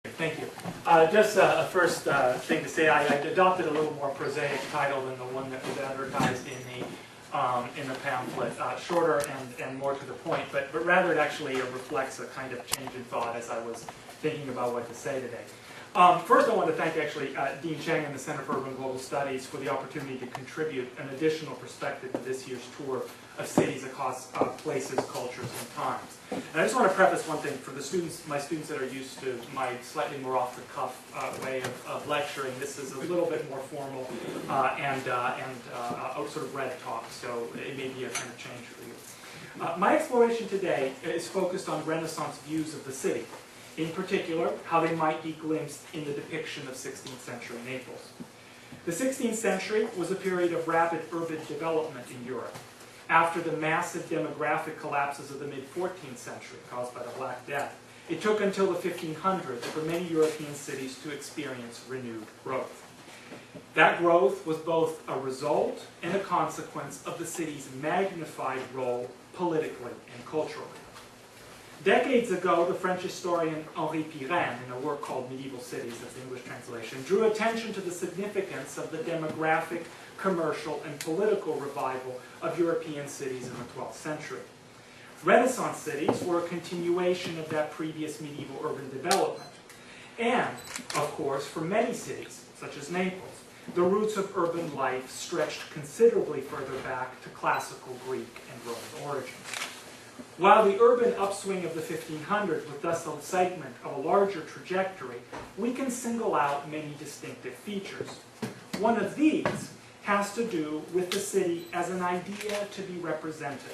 Thank you. Just a first thing to say, I adopted a little more prosaic title than the one that was advertised in the pamphlet. Shorter and more to the point, but rather it actually reflects a kind of change in thought as I was thinking about what to say today. First, I want to thank actually Dean Cheng and the Center for Urban Global Studies for the opportunity to contribute an additional perspective to this year's tour of cities across places, cultures, and times. And I just want to preface one thing for the students, my students that are used to my slightly more off-the-cuff way of lecturing. This is a little bit more formal and sort of read talk, so it may be a kind of change for you. My exploration today is focused on Renaissance views of the city. In particular, how they might be glimpsed in the depiction of 16th century Naples. The 16th century was a period of rapid urban development in Europe. After the massive demographic collapses of the mid-14th century caused by the Black Death, it took until the 1500s for many European cities to experience renewed growth. That growth was both a result and a consequence of the city's magnified role politically and culturally. Decades ago, the French historian Henri Pirenne, in a work called Medieval Cities, that's the English translation, drew attention to the significance of the demographic, commercial, and political revival of European cities in the 12th century. Renaissance cities were a continuation of that previous medieval urban development. And, of course, for many cities, such as Naples, the roots of urban life stretched considerably further back to classical Greek and Roman origins. While the urban upswing of the 1500s was thus a segment of a larger trajectory, we can single out many distinctive features. One of these has to do with the city as an idea to be represented,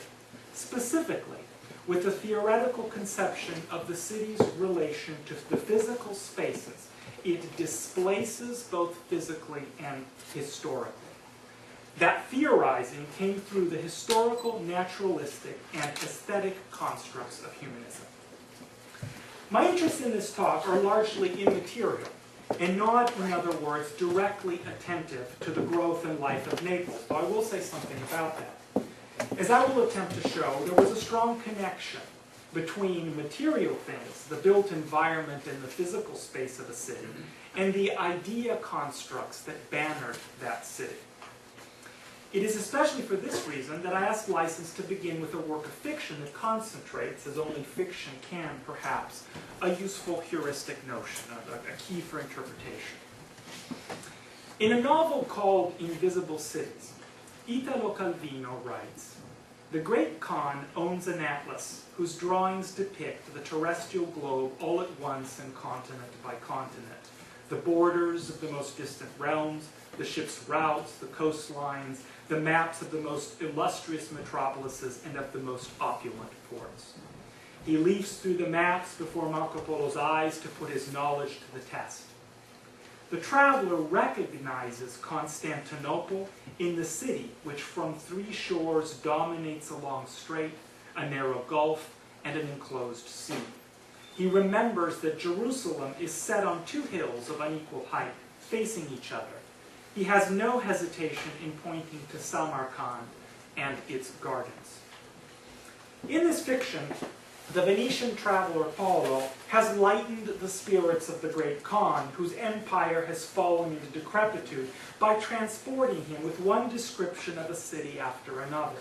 specifically with the theoretical conception of the city's relation to the physical spaces it displaces both physically and historically. That theorizing came through the historical, naturalistic, and aesthetic constructs of humanism. My interests in this talk are largely immaterial, and not, in other words, directly attentive to the growth and life of Naples, though I will say something about that. As I will attempt to show, there was a strong connection between material things, the built environment and the physical space of a city, and the idea constructs that bannered that city. It is especially for this reason that I ask license to begin with a work of fiction that concentrates, as only fiction can perhaps, a useful heuristic notion, a key for interpretation. In a novel called Invisible Cities, Italo Calvino writes, "The great Khan owns an atlas whose drawings depict the terrestrial globe all at once and continent by continent, the borders of the most distant realms, the ship's routes, the coastlines, the maps of the most illustrious metropolises and of the most opulent ports. He leafs through the maps before Marco Polo's eyes to put his knowledge to the test. The traveler recognizes Constantinople in the city which from three shores dominates a long strait, a narrow gulf, and an enclosed sea. He remembers that Jerusalem is set on two hills of unequal height, facing each other. He has no hesitation in pointing to Samarkand and its gardens." In this fiction, the Venetian traveler Polo has lightened the spirits of the great Khan, whose empire has fallen into decrepitude, by transporting him with one description of a city after another.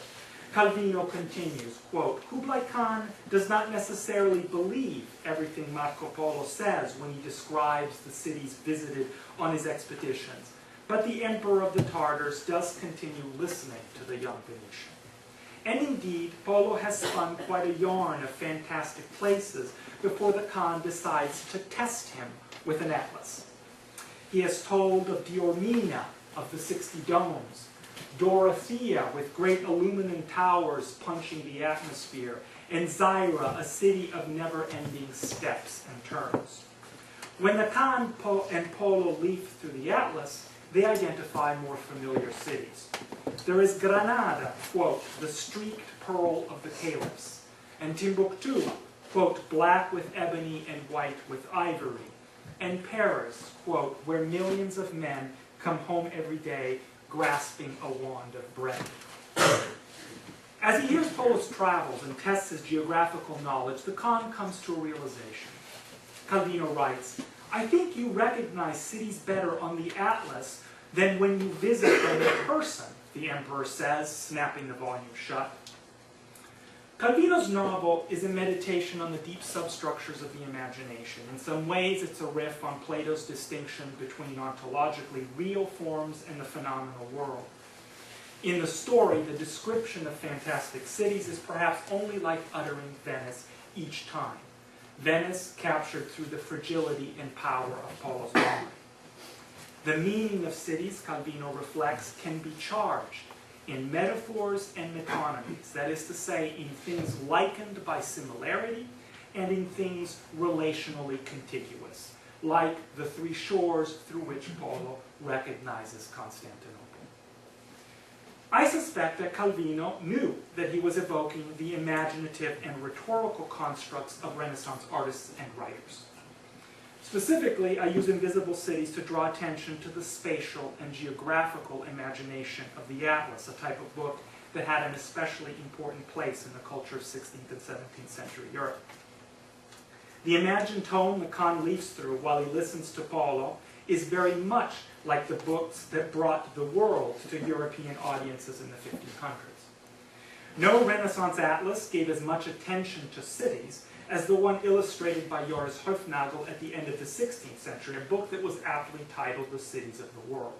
Calvino continues, quote, "Kublai Khan does not necessarily believe everything Marco Polo says when he describes the cities visited on his expeditions, but the emperor of the Tartars does continue listening to the young Venetian. And indeed, Polo has spun quite a yarn of fantastic places before the Khan decides to test him with an atlas. He has told of Diormina, of the 60 domes, Dorothea with great aluminum towers punching the atmosphere, and Zaira, a city of never-ending steps and turns. When the Khan and Polo leaf through the atlas, they identify more familiar cities. There is Granada, quote, "the streaked pearl of the caliphs," and Timbuktu, quote, "black with ebony and white with ivory," and Paris, quote, "where millions of men come home every day grasping a wand of bread." As he hears Polo's travels and tests his geographical knowledge, the Khan comes to a realization. Calvino writes, I think you recognize cities better on the atlas than when you visit them in person, the emperor says, snapping the volume shut. Calvino's novel is a meditation on the deep substructures of the imagination. In some ways, it's a riff on Plato's distinction between ontologically real forms and the phenomenal world. In the story, the description of fantastic cities is perhaps only like uttering Venice each time. Venice captured through the fragility and power of Polo's mind. The meaning of cities, Calvino reflects, can be charged in metaphors and metonymies, that is to say, in things likened by similarity and in things relationally contiguous, like the three shores through which Polo recognizes Constantinople. I suspect that Calvino knew that he was evoking the imaginative and rhetorical constructs of Renaissance artists and writers. Specifically, I use Invisible Cities to draw attention to the spatial and geographical imagination of the Atlas, a type of book that had an especially important place in the culture of 16th and 17th century Europe. The imagined tone Lacan leafs through while he listens to Polo is very much like the books that brought the world to European audiences in the 1500s. No Renaissance atlas gave as much attention to cities as the one illustrated by Joris Hofnagel at the end of the 16th century, a book that was aptly titled The Cities of the World.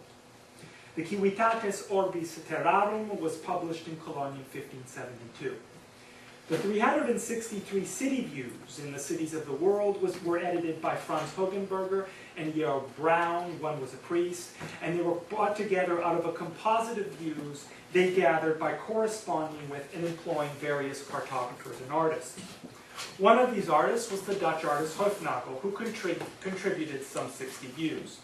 The Civitates Orbis Terrarum was published in Cologne in 1572. The 363 city views in the cities of the world were edited by Franz Hogenberger and Georg Braun. One was a priest, and they were brought together out of a composite of views they gathered by corresponding with and employing various cartographers and artists. One of these artists was the Dutch artist Hofnagel, who contributed some 60 views.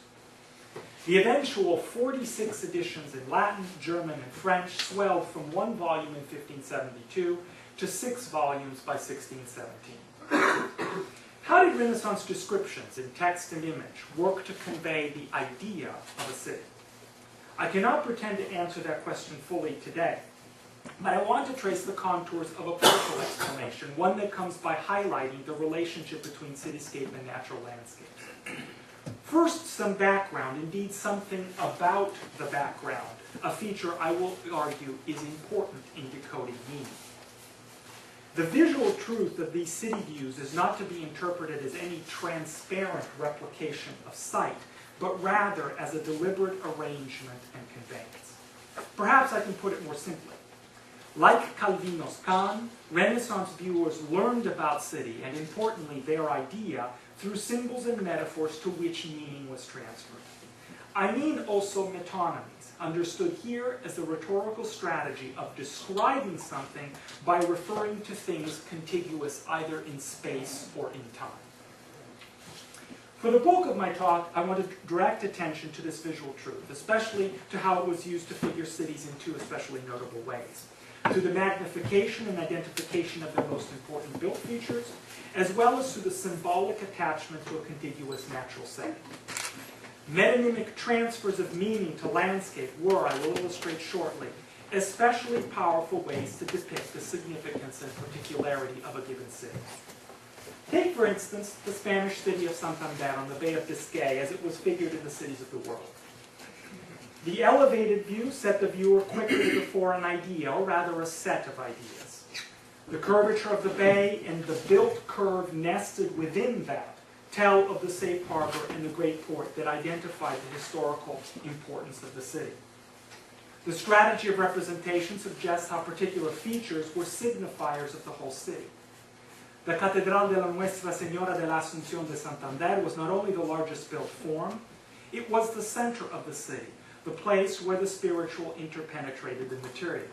The eventual 46 editions in Latin, German, and French swelled from one volume in 1572 to 6 volumes by 1617. How did Renaissance descriptions in text and image work to convey the idea of a city? I cannot pretend to answer that question fully today, but I want to trace the contours of a partial explanation, one that comes by highlighting the relationship between cityscape and natural landscapes. First, some background, indeed something about the background, a feature I will argue is important in decoding meaning. The visual truth of these city views is not to be interpreted as any transparent replication of sight, but rather as a deliberate arrangement and conveyance. Perhaps I can put it more simply. Like Calvino's Can, Renaissance viewers learned about city, and importantly their idea, through symbols and metaphors to which meaning was transferred. I mean also metonymies, understood here as the rhetorical strategy of describing something by referring to things contiguous either in space or in time. For the bulk of my talk, I want to direct attention to this visual truth, especially to how it was used to figure cities in two especially notable ways. Through the magnification and identification of their most important built features, as well as through the symbolic attachment to a contiguous natural setting. Metonymic transfers of meaning to landscape were, I will illustrate shortly, especially powerful ways to depict the significance and particularity of a given city. Take, for instance, the Spanish city of Santander on the Bay of Biscay as it was figured in the cities of the world. The elevated view set the viewer quickly before an idea, or rather a set of ideas. The curvature of the bay and the built curve nested within that tell of the safe harbor and the great port that identify the historical importance of the city. The strategy of representation suggests how particular features were signifiers of the whole city. The Catedral de la Nuestra Señora de la Asunción de Santander was not only the largest built form, it was the center of the city, the place where the spiritual interpenetrated the material.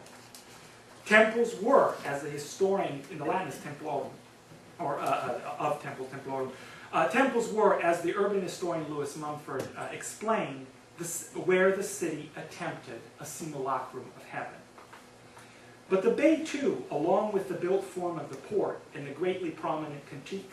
Temples were, as the historian in the Latin is templorum, or of temple, templorum, temples were, as the urban historian Lewis Mumford explained, where the city attempted a simulacrum of heaven. But the bay too, along with the built form of the port and the greatly prominent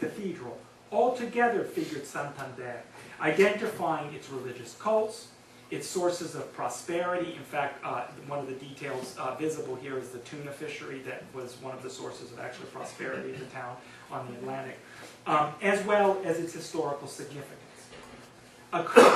cathedral, altogether figured Santander, identifying its religious cults, its sources of prosperity. In fact, one of the details visible here is the tuna fishery that was one of the sources of actual prosperity in the town on the Atlantic, as well as its historical significance. occur.